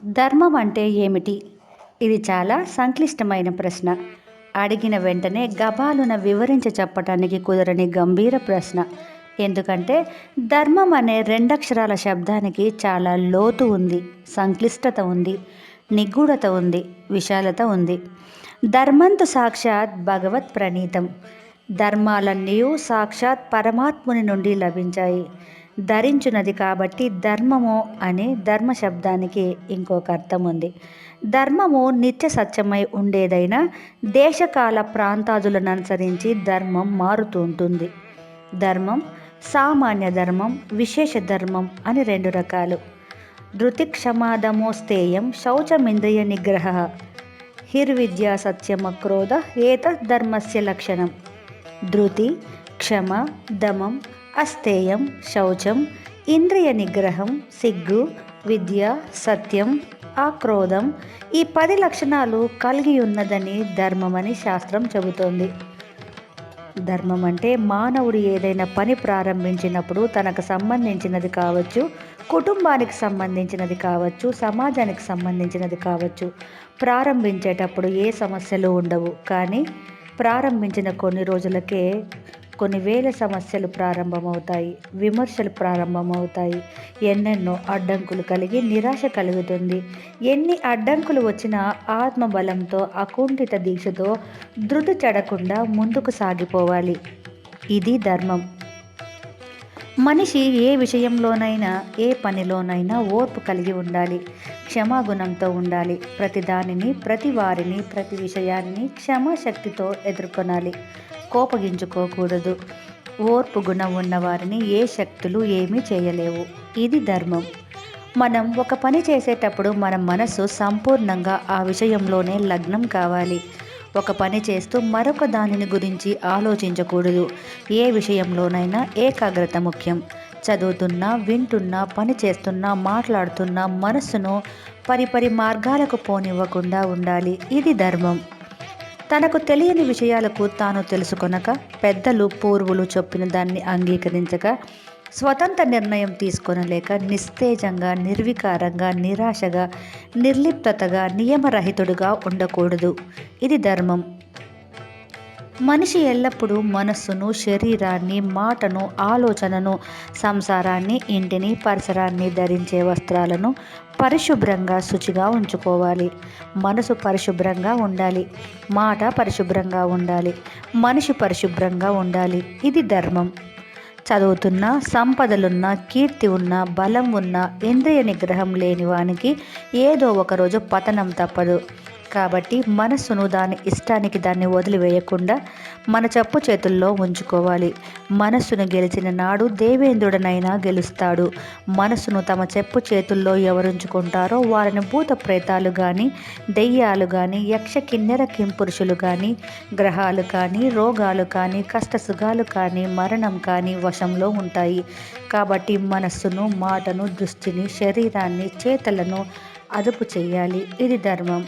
ధర్మం అంటే ఏమిటి? ఇది చాలా సంక్లిష్టమైన ప్రశ్న. అడిగిన వెంటనే గబాలున వివరించి చెప్పటానికి కుదరని గంభీర ప్రశ్న. ఎందుకంటే ధర్మం అనే రెండక్షరాల శబ్దానికి చాలా లోతు ఉంది, సంక్లిష్టత ఉంది, నిగూఢత ఉంది, విశాలత ఉంది. ధర్మంతు సాక్షాత్ భగవత్ ప్రణీతం. ధర్మాలన్నీ సాక్షాత్ పరమాత్ముని నుండి లభించాయి. ధరించున్నది కాబట్టి ధర్మము అనే ధర్మ శబ్దానికి ఇంకొక అర్థం ఉంది. ధర్మము నిత్య సత్యమై ఉండేదైనా దేశకాల ప్రాంతాదులను అనుసరించి ధర్మం మారుతూ ఉంటుంది. ధర్మం సామాన్య ధర్మం, విశేష ధర్మం అని రెండు రకాలు. ధృతి క్షమాదమోస్తేయం శౌచమింద్రియ నిగ్రహ హిర్విద్యా సత్యమక్రోధ ఏతద్ ధర్మస్య లక్షణం. ధృతి, క్షమ, దమం, అస్తేయం, శౌచం, ఇంద్రియ నిగ్రహం, సిగ్గు, విద్య, సత్యం, ఆక్రోధం, ఈ 10 లక్షణాలు కలిగి ఉన్నదని ధర్మమని శాస్త్రం చెబుతోంది. ధర్మం అంటే మానవుడు ఏదైనా పని ప్రారంభించినప్పుడు తనకు సంబంధించినది కావచ్చు, కుటుంబానికి సంబంధించినది కావచ్చు, సమాజానికి సంబంధించినది కావచ్చు. ప్రారంభించేటప్పుడు ఏ సమస్యలు ఉండవు, కానీ ప్రారంభించిన కొన్ని రోజులకే కొన్ని వేల సమస్యలు ప్రారంభమవుతాయి, విమర్శలు ప్రారంభమవుతాయి, ఎన్నెన్నో అడ్డంకులు కలిగి నిరాశ కలుగుతుంది. ఎన్ని అడ్డంకులు వచ్చినా ఆత్మబలంతో, అకుంఠిత దీక్షతో ధృతి చెడకుండా ముందుకు సాగిపోవాలి. ఇది ధర్మం. మనిషి ఏ విషయంలోనైనా, ఏ పనిలోనైనా ఓర్పు కలిగి ఉండాలి, క్షమాగుణంతో ఉండాలి. ప్రతి దానిని, ప్రతి వారిని, ప్రతి విషయాన్ని క్షమాశక్తితో ఎదుర్కొనాలి. కోపగించుకోకూడదు. ఓర్పు గుణం ఉన్నవారిని ఏ శక్తులు ఏమీ చేయలేవు. ఇది ధర్మం. మనం ఒక పని చేసేటప్పుడు మన మనసు సంపూర్ణంగా ఆ విషయంలోనే లగ్నం కావాలి. ఒక పని చేస్తూ మరొక దానిని గురించి ఆలోచించకూడదు. ఏ విషయంలోనైనా ఏకాగ్రత ముఖ్యం. చదువుతున్నా, వింటున్నా, పని చేస్తున్నా, మాట్లాడుతున్నా మనస్సును పరిపరి మార్గాలకు పోనివ్వకుండా ఉండాలి. ఇది ధర్మం. తనకు తెలియని విషయాలకు తాను తెలుసుకొనక, పెద్దలు పూర్వులు చెప్పిన దాన్ని అంగీకరించక, స్వతంత్ర నిర్ణయం తీసుకొనలేక నిస్తేజంగా, నిర్వికారంగా, నిరాశగా, నిర్లిప్తగా, నియమరహితుడుగా ఉండకూడదు. ఇది ధర్మం. మనిషి ఎల్లప్పుడూ మనస్సును, శరీరాన్ని, మాటను, ఆలోచనను, సంసారాన్ని, ఇంటిని, పరిసరాన్ని, ధరించే వస్త్రాలను పరిశుభ్రంగా, శుచిగా ఉంచుకోవాలి. మనసు పరిశుభ్రంగా ఉండాలి, మాట పరిశుభ్రంగా ఉండాలి, మనిషి పరిశుభ్రంగా ఉండాలి. ఇది ధర్మం. చదువుతున్నా, సంపదలున్నా, కీర్తి ఉన్నా, బలం ఉన్నా, ఇంద్రియ నిగ్రహం లేని వానికి ఏదో ఒకరోజు పతనం తప్పదు. కాబట్టి మనస్సును దాని ఇష్టానికి దాన్ని వదిలివేయకుండా మన చెప్పు చేతుల్లో ఉంచుకోవాలి. మనస్సును గెలిచిన నాడు దేవేంద్రుడనైనా గెలుస్తాడు. మనస్సును తమ చెప్పు చేతుల్లో ఎవరుంచుకుంటారో వారిని భూత ప్రేతాలు కానీ, దెయ్యాలు కానీ, యక్ష కిన్నెర కింపురుషులు కానీ, గ్రహాలు కానీ, రోగాలు కానీ, కష్టసుఖాలు కానీ, మరణం కానీ వశంలో ఉంటాయి. కాబట్టి మనస్సును, మాటను, దృష్టిని, శరీరాన్ని, చేతలను అదుపు చేయాలి. ఇది ధర్మం.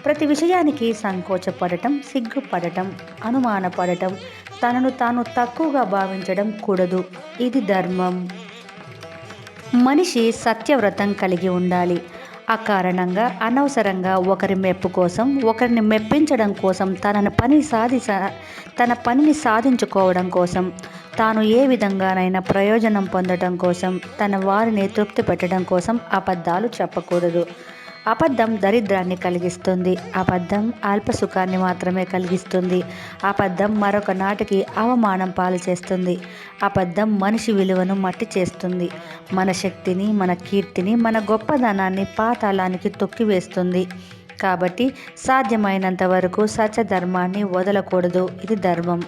ప్రతి విషయానికి సంకోచపడటం, సిగ్గుపడటం, అనుమానపడటం, తనను తాను తక్కువగా భావించడం కూడదు. ఇది ధర్మం. మనిషి సత్యవ్రతం కలిగి ఉండాలి. అకారణంగా, అనవసరంగా ఒకరి మెప్పు కోసం, ఒకరిని మెప్పించడం కోసం, తన పనిని సాధించుకోవడం కోసం, తాను ఏ విధంగానైనా ప్రయోజనం పొందడం కోసం, తన వారిని తృప్తి పెట్టడం కోసం అబద్ధాలు చెప్పకూడదు. అబద్ధం దరిద్రాన్ని కలిగిస్తుంది. అబద్ధం అల్పసుఖాన్ని మాత్రమే కలిగిస్తుంది. అబద్ధం మరొక నాటికి అవమానం పాలు చేస్తుంది. అబద్ధం మనిషి విలువను మట్టి చేస్తుంది. మన శక్తిని, మన కీర్తిని, మన గొప్పదనాన్ని పాతాళానికి తొక్కివేస్తుంది. కాబట్టి సాధ్యమైనంత వరకు సత్యధర్మాన్ని వదలకూడదు. ఇది ధర్మం.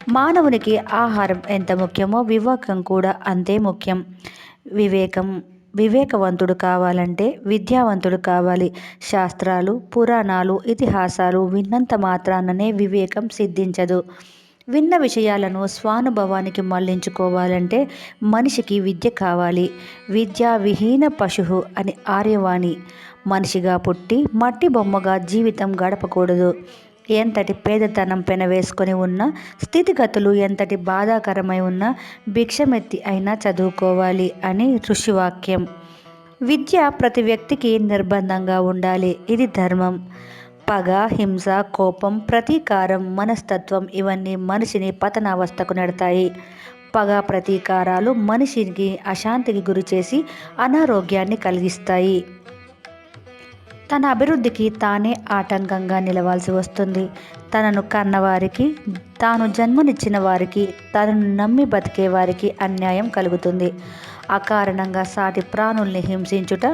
మానవునికి ఆహారం ఎంత ముఖ్యమో వివేకం కూడా అంతే ముఖ్యం. వివేకవంతుడు కావాలంటే విద్యావంతుడు కావాలి. శాస్త్రాలు, పురాణాలు, ఇతిహాసాలు విన్నంత మాత్రాననే వివేకం సిద్ధించదు. విన్న విషయాలను స్వానుభవానికి మళ్లించుకోవాలంటే మనిషికి విద్య కావాలి. విద్యా విహీన పశువు అని ఆర్యవాణి. మనిషిగా పుట్టి మట్టి బొమ్మగా జీవితం గడపకూడదు. ఎంతటి పేదతనం పెనవేసుకొని ఉన్న, స్థితిగతులు ఎంతటి బాధాకరమై ఉన్నా భిక్షమెత్తి అయినా చదువుకోవాలి అని ఋషివాక్యం. విద్య ప్రతి వ్యక్తికి నిర్బంధంగా ఉండాలి. ఇది ధర్మం. పగ, హింస, కోపం, ప్రతీకారం, మనస్తత్వం ఇవన్నీ మనిషిని పతనావస్థకు నెడతాయి. పగ, ప్రతీకారాలు మనిషికి అశాంతికి గురిచేసి అనారోగ్యాన్ని కలిగిస్తాయి. తన అభివృద్ధికి తానే ఆటంకంగా నిలవాల్సి వస్తుంది. తనను కన్నవారికి, తాను జన్మనిచ్చిన వారికి, తనను నమ్మి బతికే వారికి అన్యాయం కలుగుతుంది. అకారణంగా సాటి ప్రాణుల్ని హింసించుట,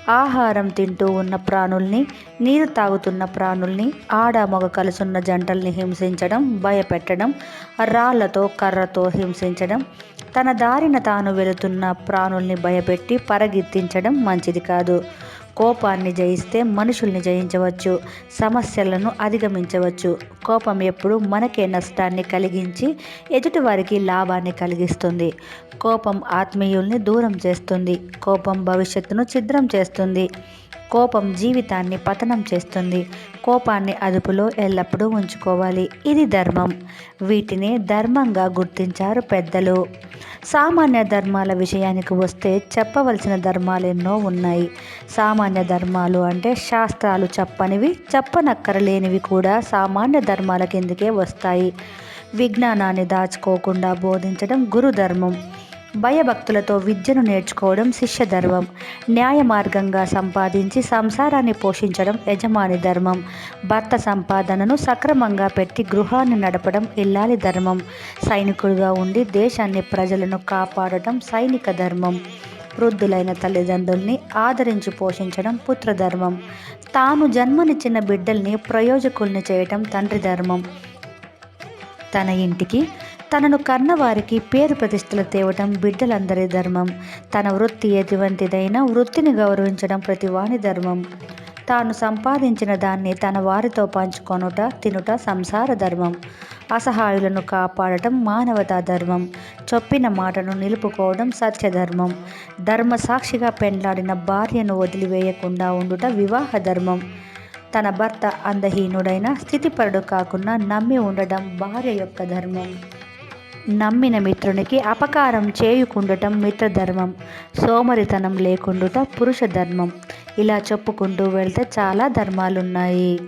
ఆహారం తింటూ ఉన్న ప్రాణుల్ని, నీరు తాగుతున్న ప్రాణుల్ని, ఆడ మగ కలుసున్న జంటల్ని హింసించడం, భయపెట్టడం, రాళ్లతో కర్రతో హింసించడం, తన దారిన తాను వెళుతున్న ప్రాణుల్ని భయపెట్టి పరగెత్తించడం మంచిది కాదు. కోపాన్ని జయిస్తే మనుషుల్ని జయించవచ్చు, సమస్యలను అధిగమించవచ్చు. కోపం ఎప్పుడు మనకే నష్టాన్ని కలిగించి ఎదుటివారికి లాభాన్ని కలిగిస్తుంది. కోపం ఆత్మీయుల్ని దూరం చేస్తుంది. కోపం భవిష్యత్తును ఛిద్రం చేస్తుంది. కోపం జీవితాన్ని పతనం చేస్తుంది. కోపాన్ని అదుపులో ఎల్లప్పుడూ ఉంచుకోవాలి. ఇది ధర్మం. వీటిని ధర్మంగా గుర్తించారు పెద్దలు. సామాన్య ధర్మాల విషయానికి వస్తే చెప్పవలసిన ధర్మాలెన్నో ఉన్నాయి. సామాన్య ధర్మాలు అంటే శాస్త్రాలు చెప్పనివి, చెప్పనక్కరలేనివి కూడా సామాన్య ధర్మాల కిందకే వస్తాయి. విజ్ఞానాన్ని దాచుకోకుండా బోధించడం గురుధర్మం. భయభక్తులతో విద్యను నేర్చుకోవడం శిష్య ధర్మం. న్యాయ మార్గంగా సంపాదించి సంసారాన్ని పోషించడం యజమాని ధర్మం. భర్త సంపాదనను సక్రమంగా పెట్టి గృహాన్ని నడపడం ఇల్లాలి ధర్మం. సైనికుడిగా ఉండి దేశాన్ని, ప్రజలను కాపాడటం సైనిక ధర్మం. వృద్ధులైన తల్లిదండ్రుల్ని ఆదరించి పోషించడం పుత్రధర్మం. తాను జన్మనిచ్చిన బిడ్డల్ని ప్రయోజకుల్ని చేయటం తండ్రి ధర్మం. తన ఇంటికి, తనను కన్నవారికి పేరు ప్రతిష్టలు తేవటం బిడ్డలందరి ధర్మం. తన వృత్తి ఎటువంటిదైనా వృత్తిని గౌరవించడం ప్రతివాని ధర్మం. తాను సంపాదించిన దాన్ని తన వారితో పంచుకొనుట, తినుట సంసార ధర్మం. అసహాయులను కాపాడటం మానవతా ధర్మం. చెప్పిన మాటను నిలుపుకోవడం సత్యధర్మం. ధర్మ సాక్షిగా పెండ్లాడిన భార్యను వదిలివేయకుండా ఉండుట వివాహ ధర్మం. తన భర్త అందహీనుడైన స్థితిపరుడు కాకుండా నమ్మి ఉండటం భార్య యొక్క ధర్మం. నమ్మిన మిత్రునికి అపకారం చేయుకుండటం మిత్రధర్మం. సోమరితనం లేకుండుట పురుష ధర్మం. ఇలా చెప్పుకుంటూ వెళ్తే చాలా ధర్మాలున్నాయి.